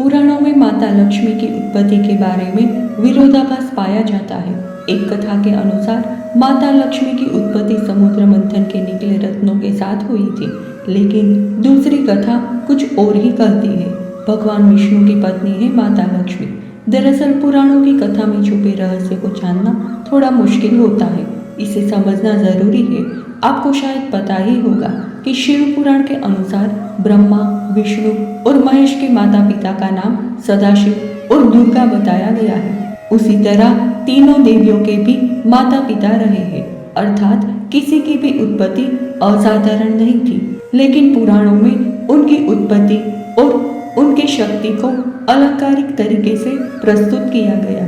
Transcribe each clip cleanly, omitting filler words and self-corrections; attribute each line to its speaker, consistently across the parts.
Speaker 1: पुराणों में माता लक्ष्मी की उत्पत्ति के बारे में विरोधाभास पाया जाता है। एक कथा के अनुसार माता लक्ष्मी की उत्पत्ति समुद्र मंथन के निकले रत्नों के साथ हुई थी, लेकिन दूसरी कथा कुछ और ही कहती है। भगवान विष्णु की पत्नी है माता लक्ष्मी। दरअसल पुराणों की कथा में छुपे रहस्य को जानना थोड़ा मुश्किल होता है, इसे समझना जरूरी है। आपको शायद पता ही होगा कि शिव पुराण के अनुसार ब्रह्मा, विष्णु और महेश के माता पिता का नाम सदाशिव और दुर्गा बताया गया है। उसी तरह तीनों देवियों के भी माता पिता रहे हैं, अर्थात किसी की भी उत्पत्ति असाधारण नहीं थी, लेकिन पुराणों में उनकी उत्पत्ति और उनकी शक्ति को अलंकारिक तरीके से प्रस्तुत किया गया।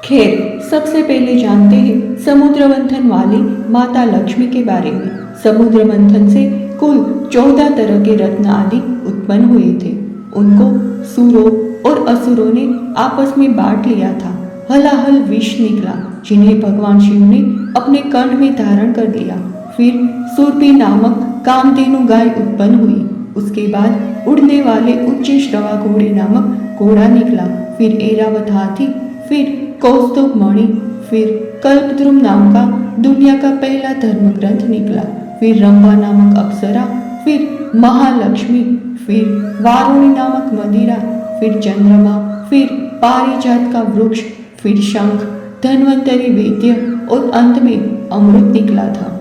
Speaker 1: खैर, सबसे पहले जानते हैं समुद्र मंथन वाली माता लक्ष्मी के बारे में। समुद्र मंथन से कुल 14 तरह के रत्न आदि उत्पन्न हुए थे। उनको सुरों और असुरों ने आपस में बांट लिया था। हलाहल विष निकला, जिन्हें भगवान शिव ने अपने कंठ में धारण कर लिया। फिर सुरभि नामक कामधेनु गाय उत्पन्न हुई। उसके बाद उड़ने वाले उच्च श्रवा घोड़े नामक घोड़ा निकला। फिर ऐरावत हाथी, फिर कौस्तुभ मणि, फिर कल्पद्रुम नाम का दुनिया का पहला धर्म ग्रंथ निकला। फिर रंभा नामक अप्सरा, फिर महालक्ष्मी, फिर वारुणी नामक मदिरा, फिर चंद्रमा, फिर पारिजात का वृक्ष, फिर शंख, धन्वंतरी वैद्य और अंत में अमृत निकला था।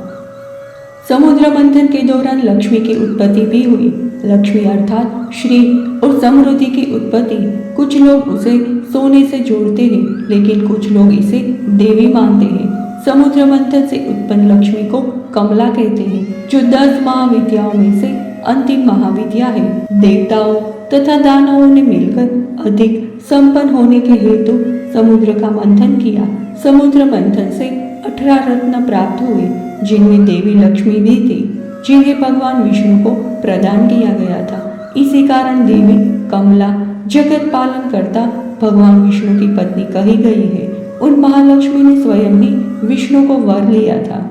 Speaker 1: समुद्र मंथन के दौरान लक्ष्मी की उत्पत्ति भी हुई। लक्ष्मी अर्थात श्री और समृद्धि की उत्पत्ति। कुछ लोग उसे सोने से जोड़ते हैं, लेकिन कुछ लोग इसे देवी मानते हैं। समुद्र मंथन से उत्पन्न लक्ष्मी को कमला कहते हैं, जो 10 महाविद्याओं में से अंतिम महाविद्या है। देवताओं तथा दानवों ने मिलकर अधिक संपन्न होने के हेतु समुद्र का मंथन किया। समुद्र मंथन से 18 रत्न प्राप्त हुए, जिनमें देवी लक्ष्मी भी थी, जिन्हें भगवान विष्णु को प्रदान किया गया था। इसी कारण देवी कमला जगत पालन करता भगवान विष्णु की पत्नी कही गई है। उन महालक्ष्मी ने स्वयं ही विष्णु को वर लिया था।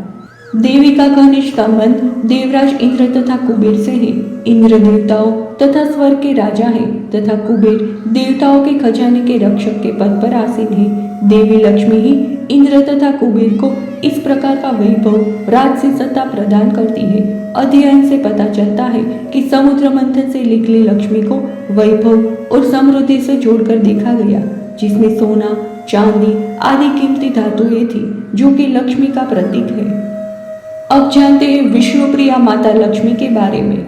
Speaker 1: देवी का घनिष्ठ संबंध देवराज इंद्र तथा कुबेर से है। इंद्र देवताओं तथा स्वर्ग के राजा है तथा कुबेर देवताओं के खजाने के रक्षक के पद पर आसीन है। देवी लक्ष्मी ही इंद्र तथा कुबेर को इस प्रकार का वैभव, राजसी सत्ता प्रदान करती है। अध्ययन से पता चलता है कि समुद्र मंथन से निकली लक्ष्मी को वैभव और समृद्धि से जोड़कर देखा गया, जिसमें सोना, चांदी आदि कीमती धातुएं थी, जो कि लक्ष्मी का प्रतीक है। अब जानते हैं विष्णुप्रिया माता लक्ष्मी के बारे में।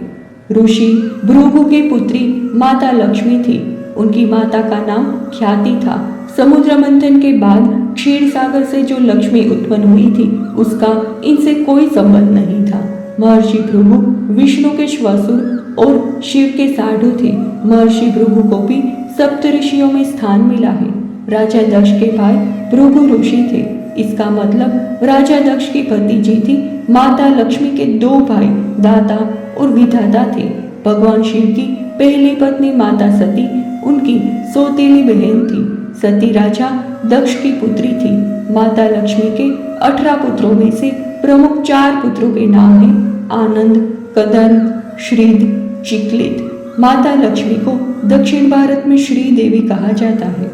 Speaker 1: ऋषि भृगु की पुत्री माता लक्ष्मी थी। उनकी माता का नाम ख्याति था। समुद्र मंथन के बाद क्षीर सागर से जो लक्ष्मी उत्पन्न हुई थी, उसका इनसे कोई संबंध नहीं था। महर्षि भृगु विष्णु के श्वशुर और शिव के साढ़ू थे। महर्षि भृगु को भी सप्तऋषियों में स्थान मिला है। राजा दक्ष के भाई भृगु ऋषि थे। इसका मतलब राजा दक्ष की भतीजी थी माता लक्ष्मी के 2 भाई दाता और विधाता थे। भगवान शिव की पहली पत्नी माता सती उनकी सौतेली बहन थी। सती राजा दक्ष की पुत्री थी। माता लक्ष्मी के 18 पुत्रों में से प्रमुख 4 पुत्रों के नाम हैं आनंद, कदंब, श्रीद, चिक्लित। माता लक्ष्मी को दक्षिण भारत में श्री देवी कहा जाता है।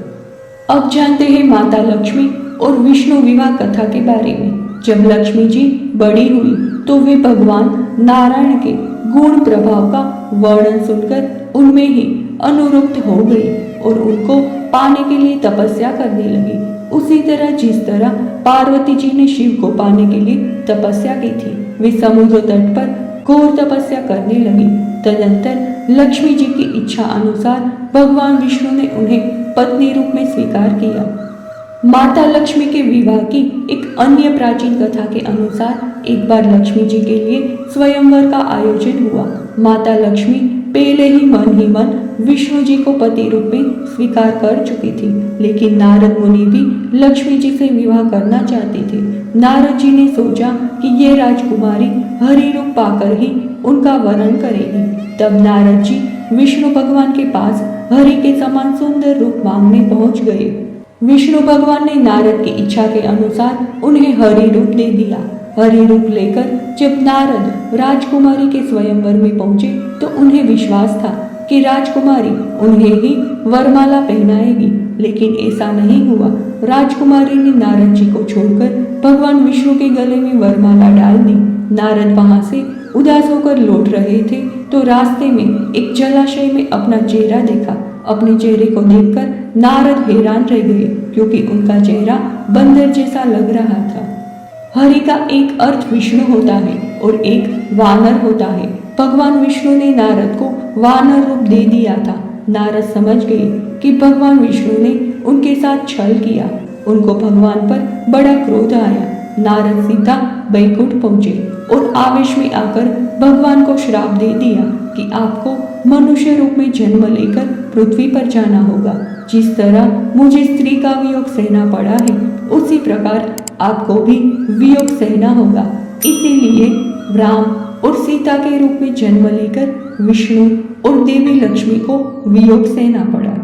Speaker 1: अब जानते हैं माता लक्ष्मी और विष्णु विवाह कथा के बारे में। जब लक्ष्मी जी बड़ी हुई तो वे भगवान नारायण के गुण प्रभाव का वर्णन सुनकर उनमें ही अनुरक्त हो गई और उनको पाने के लिए तपस्या करने लगी। उसी तरह जिस तरह पार्वती जी ने शिव को पाने के लिए तपस्या की थी, वे समुद्र तट पर घोर तपस्या करने लगी। तदंतर लक्ष्मी जी की इच्छा अनुसार भगवान विष्णु ने उन्हें पत्नी रूप में स्वीकार किया। माता लक्ष्मी के विवाह की एक अन्य प्राचीन कथा के अनुसार एक बार लक्ष्मी जी के लिए स्वयंवर का आयोजन हुआ। माता लक्ष्मी पहले ही मन विष्णु जी को पति रूप में स्वीकार कर चुकी थी, लेकिन नारद मुनि भी लक्ष्मी जी से विवाह करना चाहते थे। नारद जी ने सोचा कि ये राजकुमारी हरि रूप पाकर ही उनका वरण करेगी। तब नारद जी विष्णु भगवान के पास हरि के समान सुंदर रूप मांगने पहुंच गए। विष्णु भगवान ने नारद की इच्छा के अनुसार उन्हें हरि रूप दे दिया। हरि रूप लेकर जब नारद राजकुमारी के स्वयंवर में पहुंचे तो उन्हें विश्वास था कि राजकुमारी उन्हें ही वरमाला पहनाएगी, लेकिन ऐसा नहीं हुआ। राजकुमारी ने नारद जी को छोड़कर भगवान विष्णु के गले में वरमाला डाल दी। नारद वहां से उदास होकर लौट रहे थे तो रास्ते में एक जलाशय में अपना चेहरा देखा। अपने चेहरे को देखकर नारद हैरान रह गए, क्योंकि उनका चेहरा बंदर जैसा लग रहा था। हरि का एक अर्थ विष्णु होता है और एक वानर होता है। भगवान विष्णु ने नारद को वानर रूप दे दिया था। नारद समझ गए कि भगवान विष्णु ने उनके साथ छल किया। उनको भगवान पर बड़ा क्रोध आया। नारद सीधा बैकुंठ पहुंचे और आवेश में आकर भगवान को श्राप दे दिया कि आपको मनुष्य रूप में जन्म लेकर पृथ्वी पर जाना होगा। जिस तरह मुझे स्त्री का वियोग सहना पड़ा है, उसी प्रकार आपको भी वियोग सहना होगा। इसीलिए राम और सीता के रूप में जन्म लेकर विष्णु और देवी लक्ष्मी को वियोग सहना पड़ा।